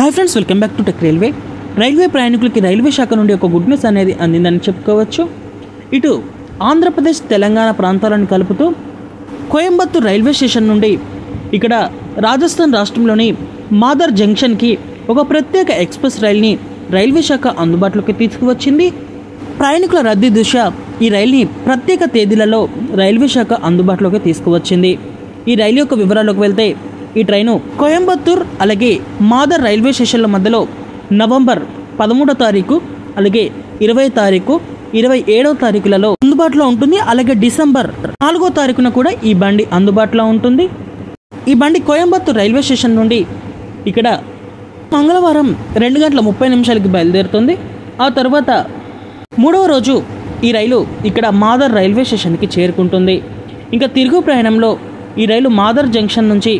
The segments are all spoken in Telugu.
Hi friends, welcome back to tech railway. Railway ప్రయాణికులకి రైల్వే శాఖ నుండి ఒక గుడ్ న్యూస్ అనేది అందిందని చెప్పుకోవచ్చు. ఇటు ఆంధ్రప్రదేశ్ తెలంగాణ ప్రాంతాలను కలుపుతూ కోయంబత్తూర్ రైల్వే స్టేషన్ నుండి ఇక్కడ రాజస్థాన్ రాష్ట్రంలోని మాదర్ జంక్షన్కి ఒక ప్రత్యేక ఎక్స్ప్రెస్ రైల్ని రైల్వే శాఖ అందుబాటులోకి తీసుకువచ్చింది. ప్రయాణికుల రద్దీ దృష్ట్యా ఈ రైల్ని ప్రత్యేక తేదీలలో రైల్వే శాఖ అందుబాటులోకి తీసుకువచ్చింది. ఈ రైలు యొక్క వివరాల్లోకి వెళ్తే ఈ ట్రైను కోయంబత్తూర్ అలాగే మాదర్ రైల్వే స్టేషన్ల మధ్యలో నవంబర్ 13వ తారీఖు అలాగే 20వ తారీఖు 27వ తారీఖులలో అందుబాటులో ఉంటుంది. అలాగే డిసెంబర్ 4వ తారీఖున కూడా ఈ బండి అందుబాటులో ఉంటుంది. ఈ బండి కోయంబత్తూర్ రైల్వే స్టేషన్ నుండి ఇక్కడ మంగళవారం 2:30 బయలుదేరుతుంది. ఆ తర్వాత 3వ రోజు ఈ రైలు ఇక్కడ మాదర్ రైల్వే స్టేషన్కి చేరుకుంటుంది. ఇంకా తిరుగు ప్రయాణంలో ఈ రైలు మాదర్ జంక్షన్ నుంచి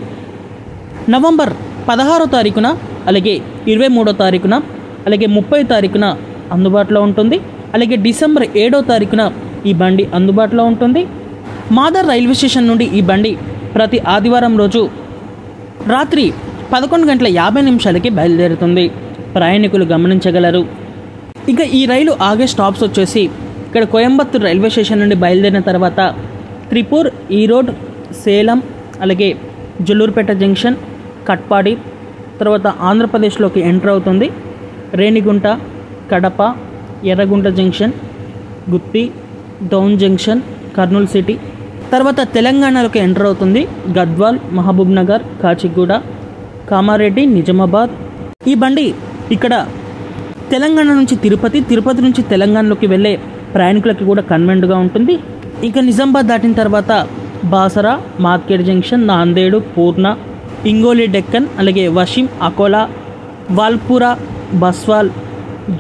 నవంబర్ 16వ తారీఖున అలాగే 23వ తారీఖున అలాగే 30వ తారీఖున అందుబాటులో ఉంటుంది. అలాగే డిసెంబర్ 7వ తారీఖున ఈ బండి అందుబాటులో ఉంటుంది. మాదర్ రైల్వే స్టేషన్ నుండి ఈ బండి ప్రతి ఆదివారం రోజు రాత్రి 11:50 బయలుదేరుతుంది. ప్రయాణికులు గమనించగలరు. ఇక ఈ రైలు ఆగే స్టాప్స్ వచ్చేసి ఇక్కడ కోయంబత్తూర్ రైల్వే స్టేషన్ నుండి బయలుదేరిన తర్వాత త్రిపూర్, ఈరోడ్, సేలం అలాగే జుల్లూరుపేట జంక్షన్, కట్పాడి, తర్వాత ఆంధ్రప్రదేశ్లోకి ఎంటర్ అవుతుంది. రేణిగుంట, కడప, ఎర్రగుంట జంక్షన్, గుత్తి, డౌన్ జంక్షన్, కర్నూలు సిటీ, తర్వాత తెలంగాణలోకి ఎంటర్ అవుతుంది. గద్వాల్, మహబూబ్ నగర్, కాచిగూడ, కామారెడ్డి, నిజామాబాద్. ఈ బండి ఇక్కడ తెలంగాణ నుంచి తిరుపతి, తిరుపతి నుంచి తెలంగాణలోకి వెళ్ళే ప్రయాణికులకి కూడా కన్వెంట్గా ఉంటుంది. ఇంకా నిజామాబాద్ దాటిన తర్వాత బాసరా, మార్కెట్ జంక్షన్, నాందేడు, పూర్ణ, ఇంగోలి, డెక్కన్ అలాగే వషిం, అకోలా, వాల్పురా, బస్వాల్,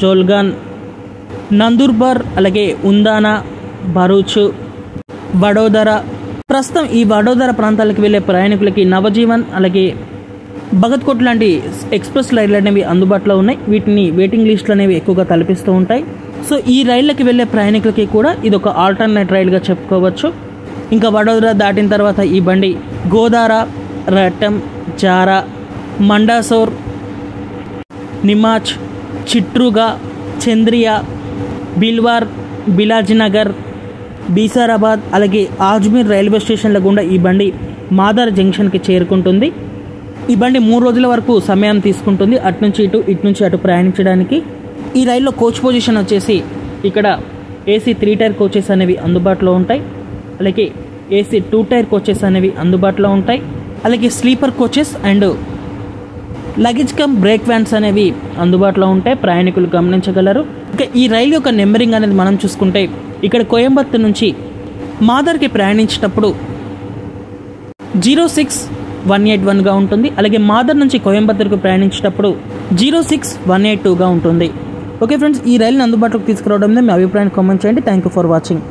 జోల్గాన్, నందూర్బార్ అలాగే ఉందానా, భరూచ్, వడోదర. ప్రస్తుతం ఈ వడోదర ప్రాంతాలకు వెళ్ళే ప్రయాణికులకి నవజీవన్ అలాగే భగత్కోట్ లాంటి ఎక్స్ప్రెస్ రైళ్లు అనేవి అందుబాటులో ఉన్నాయి. వీటిని వెయిటింగ్ లిస్టులు అనేవి ఎక్కువగా తలపిస్తూ ఉంటాయి. సో ఈ రైళ్ళకి వెళ్ళే ప్రయాణికులకి కూడా ఇది ఒక ఆల్టర్నేట్ రైలుగా చెప్పుకోవచ్చు. ఇంకా వడోదర దాటిన తర్వాత ఈ బండి గోదారా, రట్టం, జారా, మండాసోర్, నిమాచ్, చిట్రుగా, చంద్రియా, బిల్వార్, బిలాజ్నగర్, బీసారాబాద్ అలాగే ఆజ్మీర్ రైల్వే స్టేషన్ల గుండా ఈ బండి మాదర్ జంక్షన్కి చేరుకుంటుంది. ఈ బండి 3 రోజుల వరకు సమయం తీసుకుంటుంది అటు నుంచి ఇటు అటు ప్రయాణించడానికి. ఈ రైల్లో కోచ్ పొజిషన్ వచ్చేసి ఇక్కడ ఏసీ 3 టైర్ కోచెస్ అనేవి అందుబాటులో ఉంటాయి. అలాగే ఏసీ 2 టైర్ కోచెస్ అనేవి అందుబాటులో ఉంటాయి. అలాగే sleeper coaches and luggage cum brake vans అనేవి అందుబాటులో ఉంటాయి. ప్రయాణికులు గమనించగలరు. ఇంకా ఈ రైలు యొక్క నెంబరింగ్ అనేది మనం చూసుకుంటే ఇక్కడ కోయంబత్తూర్ నుంచి మాదర్కి ప్రయాణించేటప్పుడు 06181గా ఉంటుంది. అలాగే మాదర్ నుంచి కోయంబత్తూర్కి ప్రయాణించేటప్పుడు 06182గా ఉంటుంది. ఓకే ఫ్రెండ్స్, ఈ రైలుని అందుబాటులోకి తీసుకురావడం మీ అభిప్రాయాన్ని కామెంట్ చేయండి. Thank you for watching.